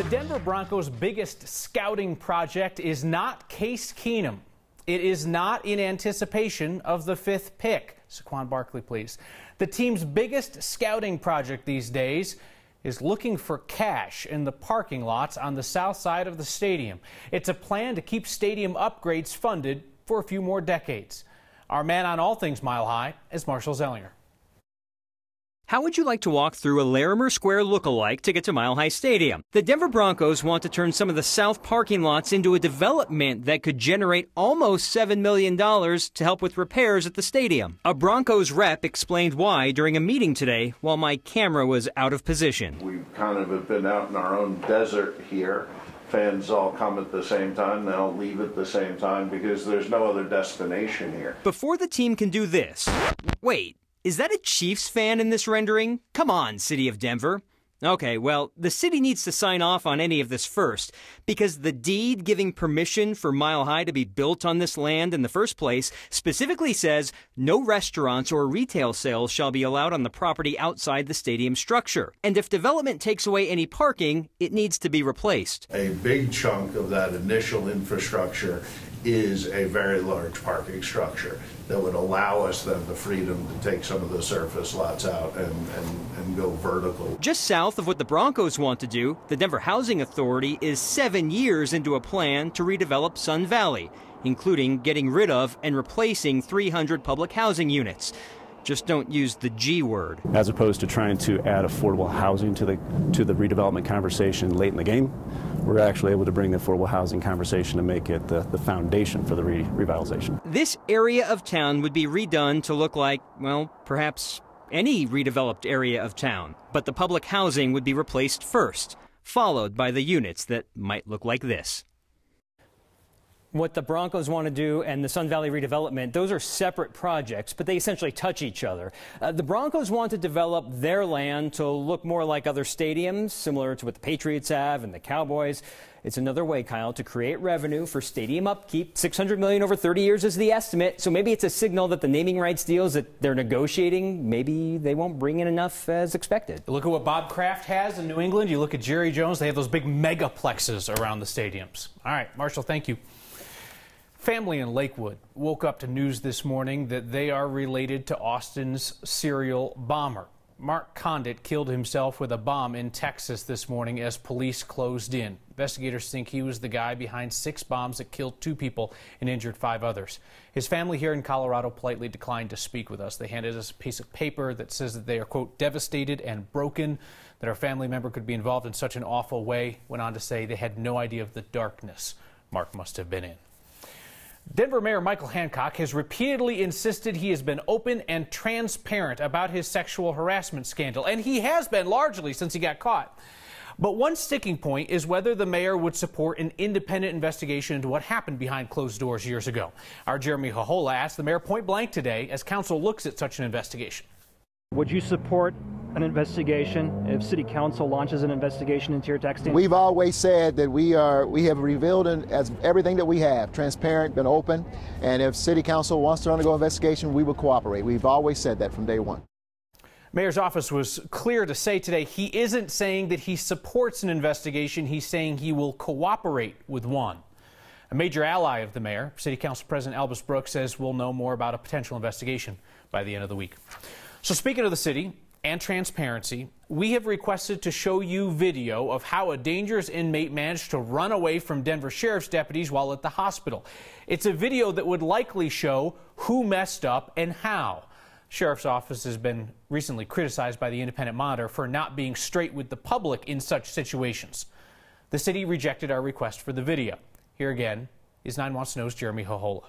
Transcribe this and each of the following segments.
Denver Broncos' biggest scouting project is not Case Keenum. It is not in anticipation of the 5th pick. Saquon Barkley, please. The team's biggest scouting project these days is looking for cash in the parking lots on the south side of the stadium. It's a plan to keep stadium upgrades funded for a few more decades. Our man on all things Mile High is Marshall Zellinger. How would you like to walk through a Larimer Square look-alike to get to Mile High Stadium? The Denver Broncos want to turn some of the south parking lots into a development that could generate almost $7 million to help with repairs at the stadium. A Broncos rep explained why during a meeting today while my camera was out of position. We kind of have been out in our own desert here. Fans all come at the same time, they all leave at the same time because there's no other destination here. Before the team can do this, wait. Is that a Chiefs fan in this rendering? Come on, City of Denver. Okay, well, the city needs to sign off on any of this first, because the deed giving permission for Mile High to be built on this land in the first place specifically says no restaurants or retail sales shall be allowed on the property outside the stadium structure. And if development takes away any parking, it needs to be replaced. A big chunk of that initial infrastructure is a very large parking structure that would allow us then the freedom to take some of the surface lots out and go vertical. Just south of what the Broncos want to do, the Denver Housing Authority is 7 years into a plan to redevelop Sun Valley, including getting rid of and replacing 300 public housing units. Just don't use the G word. As opposed to trying to add affordable housing to the redevelopment conversation late in the game, we're actually able to bring the affordable housing conversation and make it the foundation for the revitalization. This area of town would be redone to look like, well, perhaps any redeveloped area of town. But the public housing would be replaced first, followed by the units that might look like this. What the Broncos want to do and the Sun Valley redevelopment, those are separate projects, but they essentially touch each other. The Broncos want to develop their land to look more like other stadiums, similar to what the Patriots have and the Cowboys. It's another way, Kyle, to create revenue for stadium upkeep. $600 million over 30 years is the estimate, so maybe it's a signal that the naming rights deals that they're negotiating, maybe they won't bring in enough as expected. Look at what Bob Kraft has in New England. You look at Jerry Jones, they have those big megaplexes around the stadiums. All right, Marshall, thank you. Family in Lakewood woke up to news this morning that they are related to Austin's serial bomber. Mark Condit killed himself with a bomb in Texas this morning as police closed in. Investigators think he was the guy behind 6 bombs that killed 2 people and injured 5 others. His family here in Colorado politely declined to speak with us. They handed us a piece of paper that says that they are, quote, devastated and broken, that our family member could be involved in such an awful way. Went on to say they had no idea of the darkness Mark must have been in. Denver Mayor Michael Hancock has repeatedly insisted he has been open and transparent about his sexual harassment scandal, and he has been largely since he got caught. But one sticking point is whether the mayor would support an independent investigation into what happened behind closed doors years ago. Our Jeremy Hohola asked the mayor point blank today as council looks at such an investigation. Would you support an investigation if City Council launches an investigation into your texting? We've always said that we have revealed as everything that we have, transparent, been open, and if City Council wants to undergo investigation, we will cooperate. We've always said that from day one. Mayor's office was clear to say today he isn't saying that he supports an investigation. He's saying he will cooperate with one. A major ally of the mayor, City Council President Albus Brooks, says we'll know more about a potential investigation by the end of the week. So speaking of the city and transparency, we have requested to show you video of how a dangerous inmate managed to run away from Denver Sheriff's deputies while at the hospital. It's a video that would likely show who messed up and how. Sheriff's office has been recently criticized by the Independent Monitor for not being straight with the public in such situations. The city rejected our request for the video. Here again is 9 Wants to Know's Jeremy Hohola.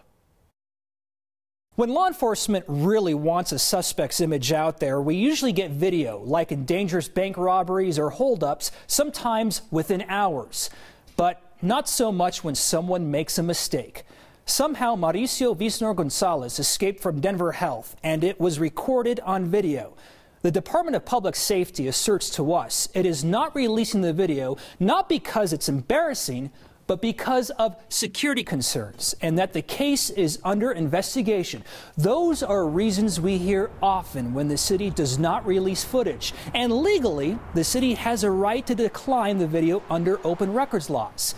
When law enforcement really wants a suspect's image out there, we usually get video, like in dangerous bank robberies or holdups, sometimes within hours. But not so much when someone makes a mistake. Somehow, Mauricio Visnor-Gonzalez escaped from Denver Health, and it was recorded on video. The Department of Public Safety asserts to us it is not releasing the video, not because it's embarrassing, but because of security concerns and that the case is under investigation. Those are reasons we hear often when the city does not release footage. And legally, the city has a right to decline the video under open records laws.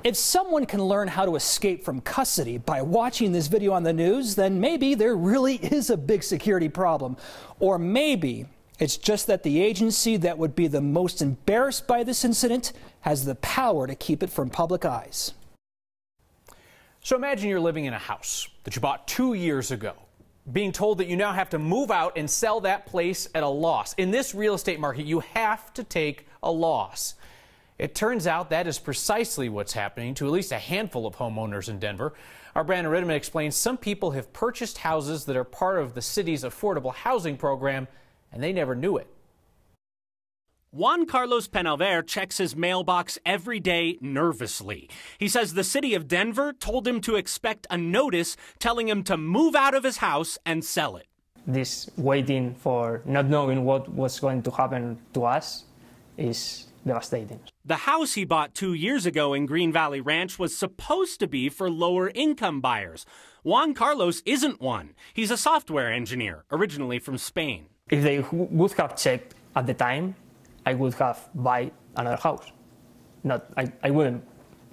If someone can learn how to escape from custody by watching this video on the news, then maybe there really is a big security problem. Or maybe it's just that the agency that would be the most embarrassed by this incident has the power to keep it from public eyes. So imagine you're living in a house that you bought 2 years ago, being told that you now have to move out and sell that place at a loss. In this real estate market, you have to take a loss. It turns out that is precisely what's happening to at least a handful of homeowners in Denver. Our Brandon Ritterman explains some people have purchased houses that are part of the city's affordable housing program, and they never knew it. Juan Carlos Penalver checks his mailbox every day nervously. He says the city of Denver told him to expect a notice telling him to move out of his house and sell it. This waiting for not knowing what was going to happen to us is devastating. The house he bought 2 years ago in Green Valley Ranch was supposed to be for lower income buyers. Juan Carlos isn't one. He's a software engineer, originally from Spain. If they would have checked at the time, I would have buy another house. I wouldn't.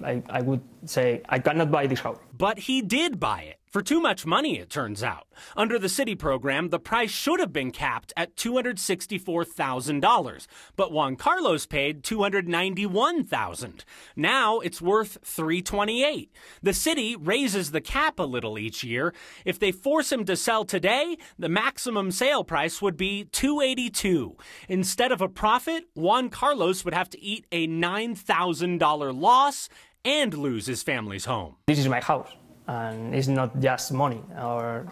I would say, I cannot buy this house. But he did buy it. For too much money, it turns out. Under the city program, the price should have been capped at $264,000. But Juan Carlos paid $291,000. Now it's worth $328,000. The city raises the cap a little each year. If they force him to sell today, the maximum sale price would be $282,000. Instead of a profit, Juan Carlos would have to eat a $9,000 loss and lose his family's home. This is my house, and it's not just money, or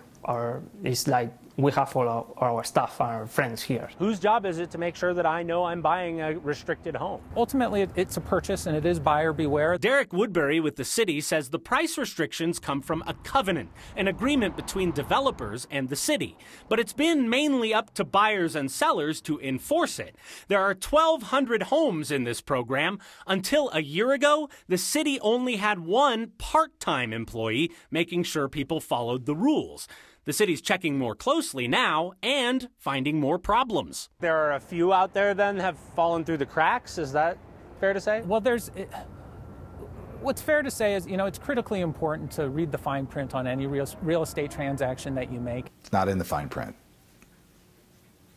it's like we have all our stuff, our friends here. Whose job is it to make sure that I know I'm buying a restricted home? Ultimately, it's a purchase, and it is buyer beware. Derek Woodbury with the city says the price restrictions come from a covenant, an agreement between developers and the city. But it's been mainly up to buyers and sellers to enforce it. There are 1,200 homes in this program. Until a year ago, the city only had one part-time employee making sure people followed the rules. The city's checking more closely now and finding more problems. There are a few out there then have fallen through the cracks. Is that fair to say? Well, what's fair to say is, it's critically important to read the fine print on any real estate transaction that you make. It's not in the fine print.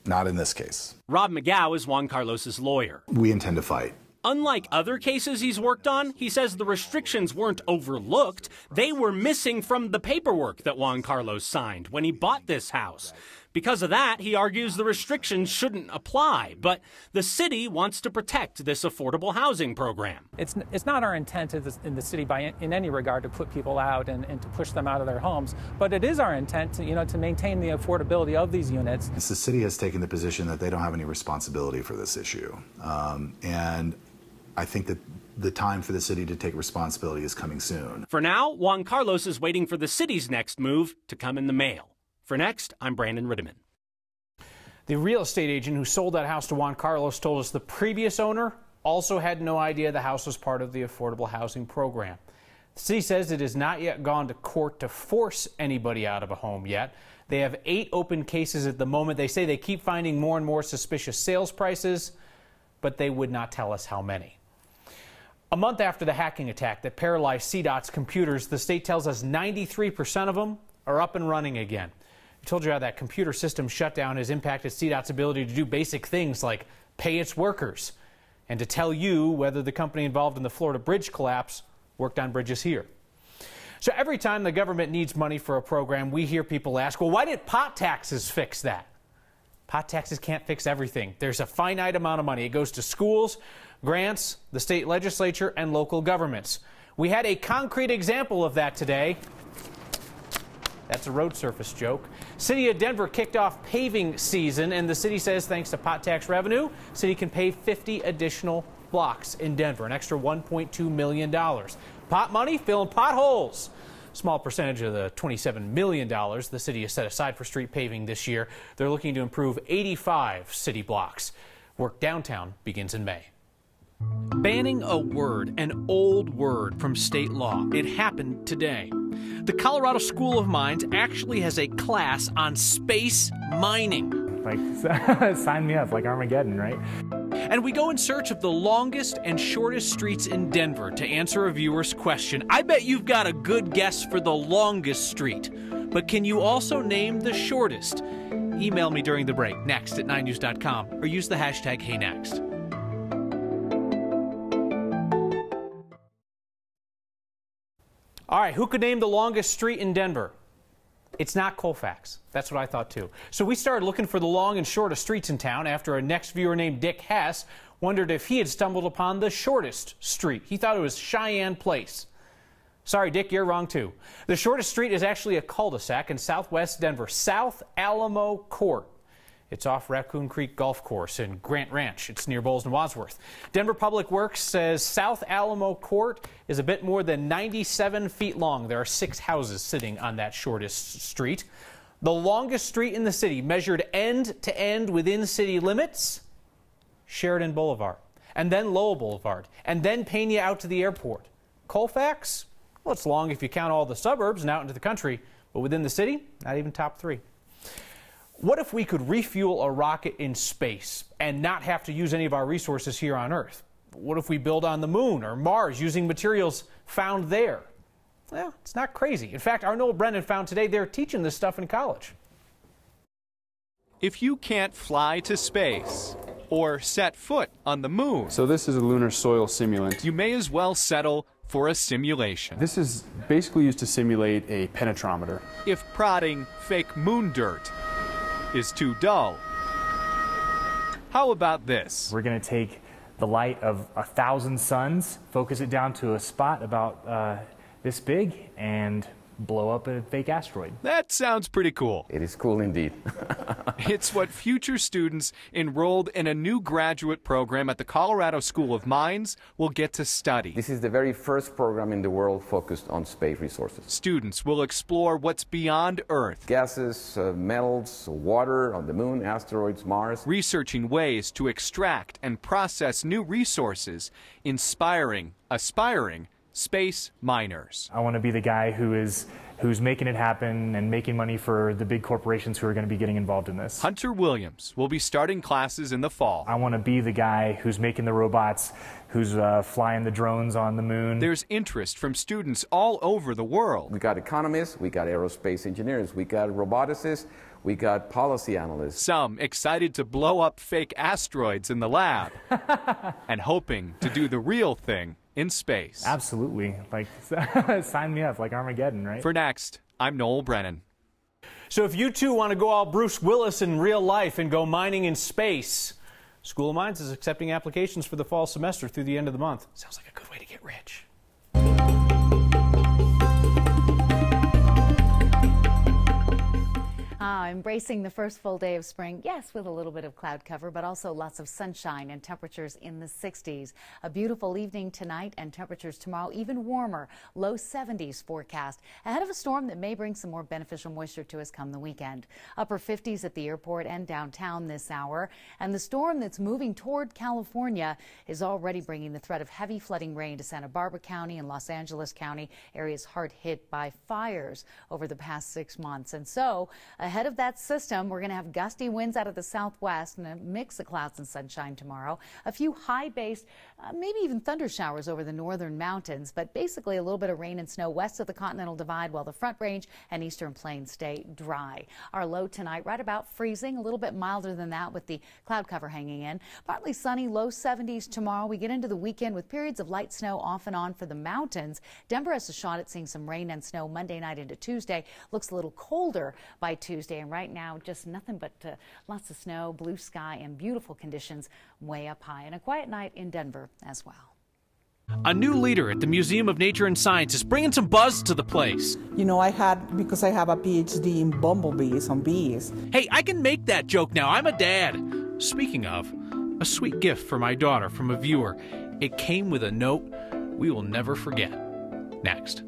Not in this case. Rob McGow is Juan Carlos's lawyer. We intend to fight. Unlike other cases he's worked on, he says the restrictions weren't overlooked. They were missing from the paperwork that Juan Carlos signed when he bought this house. Because of that, he argues the restrictions shouldn't apply, but the city wants to protect this affordable housing program. It's not our intent in the city in any regard to put people out and to push them out of their homes, but it is our intent to maintain the affordability of these units. The city has taken the position that they don't have any responsibility for this issue, and I think that the time for the city to take responsibility is coming soon. For now, Juan Carlos is waiting for the city's next move to come in the mail. For Next, I'm Brandon Ritterman. The real estate agent who sold that house to Juan Carlos told us the previous owner also had no idea the house was part of the affordable housing program. The city says it has not yet gone to court to force anybody out of a home yet. They have 8 open cases at the moment. They say they keep finding more and more suspicious sales prices, but they would not tell us how many. A month after the hacking attack that paralyzed Sadat's computers, the state tells us 93% of them are up and running again. I told you how that computer system shutdown has impacted Sadat's ability to do basic things like pay its workers and to tell you whether the company involved in the Florida bridge collapse worked on bridges here. So every time the government needs money for a program, we hear people ask, well, why didn't pot taxes fix that? Pot taxes can't fix everything. There's a finite amount of money. It goes to schools, grants, the state legislature, and local governments. We had a concrete example of that today. That's a road surface joke. City of Denver kicked off paving season, and the city says thanks to pot tax revenue, city can pave 50 additional blocks in Denver, an extra $1.2 million. Pot money filling potholes. Small percentage of the $27 million the city has set aside for street paving this year. They're looking to improve 85 city blocks. Work downtown begins in May. Banning a word, an old word, from state law. It happened today. The Colorado School of Mines actually has a class on space mining. Like, sign me up, like Armageddon, right? And we go in search of the longest and shortest streets in Denver to answer a viewer's question. I bet you've got a good guess for the longest street, but can you also name the shortest? Email me during the break, next at 9news.com, or use the hashtag HeyNext. All right, who could name the longest street in Denver? It's not Colfax. That's what I thought too. So we started looking for the long and shortest streets in town after a next viewer named Dick Hess wondered if he had stumbled upon the shortest street. He thought it was Cheyenne Place. Sorry, Dick, you're wrong too. The shortest street is actually a cul-de-sac in southwest Denver, South Alamo Court. It's off Raccoon Creek Golf Course in Grant Ranch. It's near Bowles and Wadsworth. Denver Public Works says South Alamo Court is a bit more than 97 feet long. There are 6 houses sitting on that shortest street. The longest street in the city, measured end to end within city limits, Sheridan Boulevard, and then Lowell Boulevard, and then Pena out to the airport. Colfax? Well, it's long if you count all the suburbs and out into the country, but within the city, not even top 3. What if we could refuel a rocket in space and not have to use any of our resources here on Earth? What if we build on the moon or Mars using materials found there? Well, it's not crazy. In fact, our Noel Brennan found today they're teaching this stuff in college. If you can't fly to space or set foot on the moon, so this is a lunar soil simulant, you may as well settle for a simulation. This is basically used to simulate a penetrometer. If prodding fake moon dirt is too dull, how about this? We're going to take the light of 1,000 suns, focus it down to a spot about this big, and blow up a fake asteroid. That sounds pretty cool. It is cool indeed. It's what future students enrolled in a new graduate program at the Colorado School of Mines will get to study. This is the very first program in the world focused on space resources. Students will explore what's beyond Earth. Gases, metals, water on the moon, asteroids, Mars. Researching ways to extract and process new resources, inspiring aspiring space miners. I want to be the guy who's making it happen and making money for the big corporations who are going to be getting involved in this. Hunter Williams will be starting classes in the fall. I want to be the guy who's making the robots, who's flying the drones on the moon. There's interest from students all over the world. We got economists, we got aerospace engineers, we got roboticists, we got policy analysts. Some excited to blow up fake asteroids in the lab and hoping to do the real thing in space. Absolutely. Like, sign me up, like Armageddon, right? For Next, I'm Noel Brennan. So if you too want to go all Bruce Willis in real life and go mining in space, School of Mines is accepting applications for the fall semester through the end of the month. Sounds like a good way to get rich. Embracing the first full day of spring, yes, with a little bit of cloud cover, but also lots of sunshine and temperatures in the 60s. A beautiful evening tonight and temperatures tomorrow even warmer, low 70s forecast, ahead of a storm that may bring some more beneficial moisture to us come the weekend. Upper 50s at the airport and downtown this hour, and the storm that's moving toward California is already bringing the threat of heavy flooding rain to Santa Barbara County and Los Angeles County, areas hard hit by fires over the past 6 months. And so, ahead of that system, we're going to have gusty winds out of the southwest and a mix of clouds and sunshine tomorrow. A few high-based, maybe even thunder showers over the northern mountains, but basically a little bit of rain and snow west of the Continental Divide while the Front Range and Eastern Plains stay dry. Our low tonight right about freezing, a little bit milder than that with the cloud cover hanging in. Partly sunny, low 70s tomorrow. We get into the weekend with periods of light snow off and on for the mountains. Denver has a shot at seeing some rain and snow Monday night into Tuesday. Looks a little colder by Tuesday, and right now just nothing but lots of snow, blue sky, and beautiful conditions way up high. And a quiet night in Denver as well. A new leader at the Museum of Nature and Science is bringing some buzz to the place. You know, because I have a PhD in bumblebees, on bees. Hey, I can make that joke now. I'm a dad. Speaking of, a sweet gift for my daughter from a viewer. It came with a note we will never forget. Next.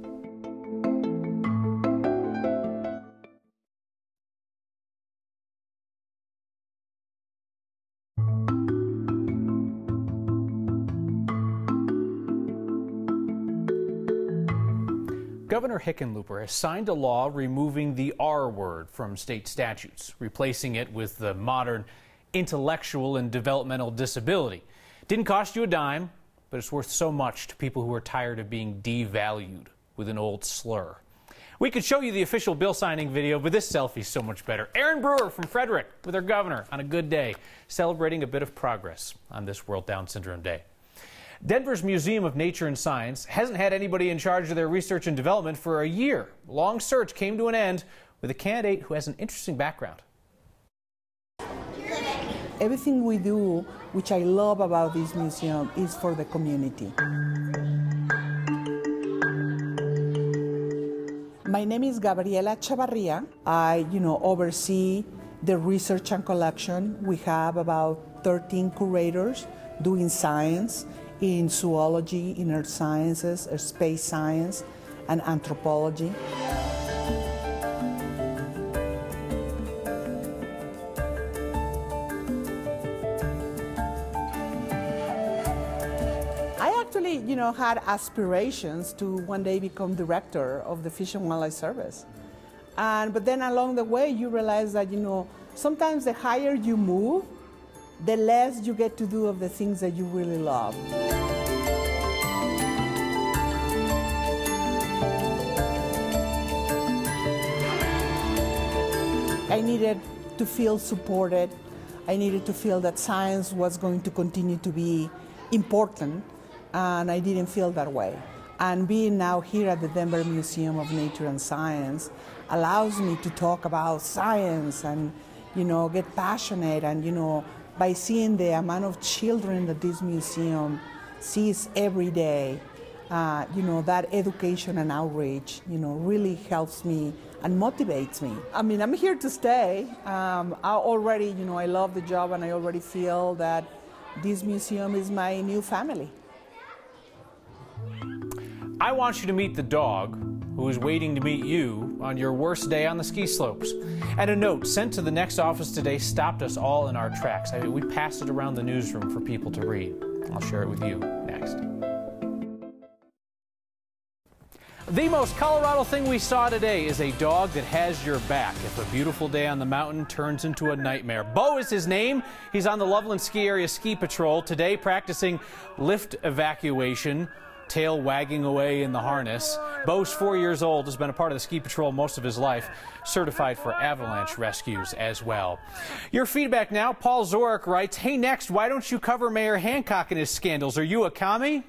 Governor Hickenlooper has signed a law removing the R word from state statutes, replacing it with the modern intellectual and developmental disability. Didn't cost you a dime, but it's worth so much to people who are tired of being devalued with an old slur. We could show you the official bill signing video, but this selfie's so much better. Erin Brewer from Frederick with her governor on a good day, celebrating a bit of progress on this World Down Syndrome Day. Denver's Museum of Nature and Science hasn't had anybody in charge of their research and development for a year. A long search came to an end with a candidate who has an interesting background. Everything we do, which I love about this museum, is for the community. My name is Gabriela Chavarria. I, oversee the research and collection. We have about 13 curators doing science in zoology, in earth sciences, space science, and anthropology. I actually, had aspirations to one day become director of the Fish and Wildlife Service. But then along the way, you realize that, sometimes the higher you move, the less you get to do of the things that you really love. I needed to feel supported. I needed to feel that science was going to continue to be important, and I didn't feel that way. And being now here at the Denver Museum of Nature and Science allows me to talk about science and, get passionate and, by seeing the amount of children that this museum sees every day, that education and outreach, really helps me and motivates me. I mean, I'm here to stay. I already, I love the job, and I already feel that this museum is my new family. I want you to meet the dog who is waiting to meet you on your worst day on the ski slopes. And a note sent to the next office today stopped us all in our tracks. We passed it around the newsroom for people to read. I'll share it with you next. The most Colorado thing we saw today is a dog that has your back if a beautiful day on the mountain turns into a nightmare. Bo is his name. He's on the Loveland Ski Area Ski Patrol today practicing lift evacuation, tail wagging away in the harness. Bo's 4 years old, has been a part of the ski patrol most of his life, certified for avalanche rescues as well. Your feedback now. Paul Zorick writes, hey, next, why don't you cover Mayor Hancock and his scandals? Are you a commie?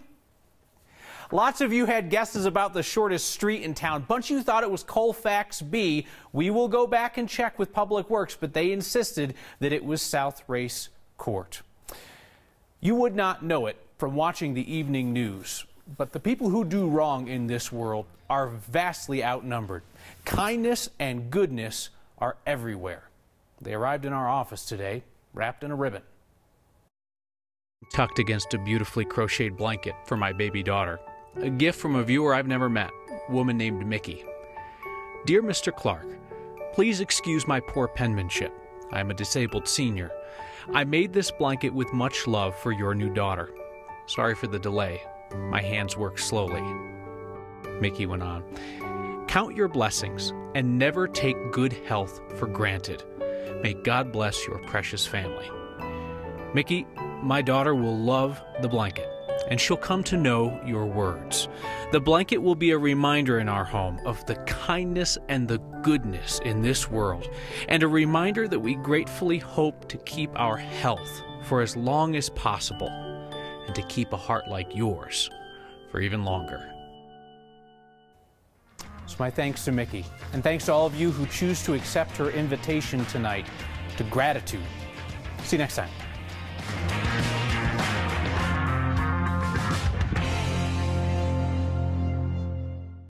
Lots of you had guesses about the shortest street in town. Bunch of you thought it was Colfax B. We will go back and check with Public Works, but they insisted that it was South Race Court. You would not know it from watching the evening news, but the people who do wrong in this world are vastly outnumbered. Kindness and goodness are everywhere. They arrived in our office today, wrapped in a ribbon. Tucked against a beautifully crocheted blanket for my baby daughter. A gift from a viewer I've never met, a woman named Mickey. Dear Mr. Clark, please excuse my poor penmanship. I am a disabled senior. I made this blanket with much love for your new daughter. Sorry for the delay. My hands work slowly. Mickey went on. Count your blessings and never take good health for granted. May God bless your precious family. Mickey, my daughter will love the blanket, and she'll come to know your words. The blanket will be a reminder in our home of the kindness and the goodness in this world, and a reminder that we gratefully hope to keep our health for as long as possible, and to keep a heart like yours for even longer. So my thanks to Mickey, and thanks to all of you who choose to accept her invitation tonight to gratitude. See you next time.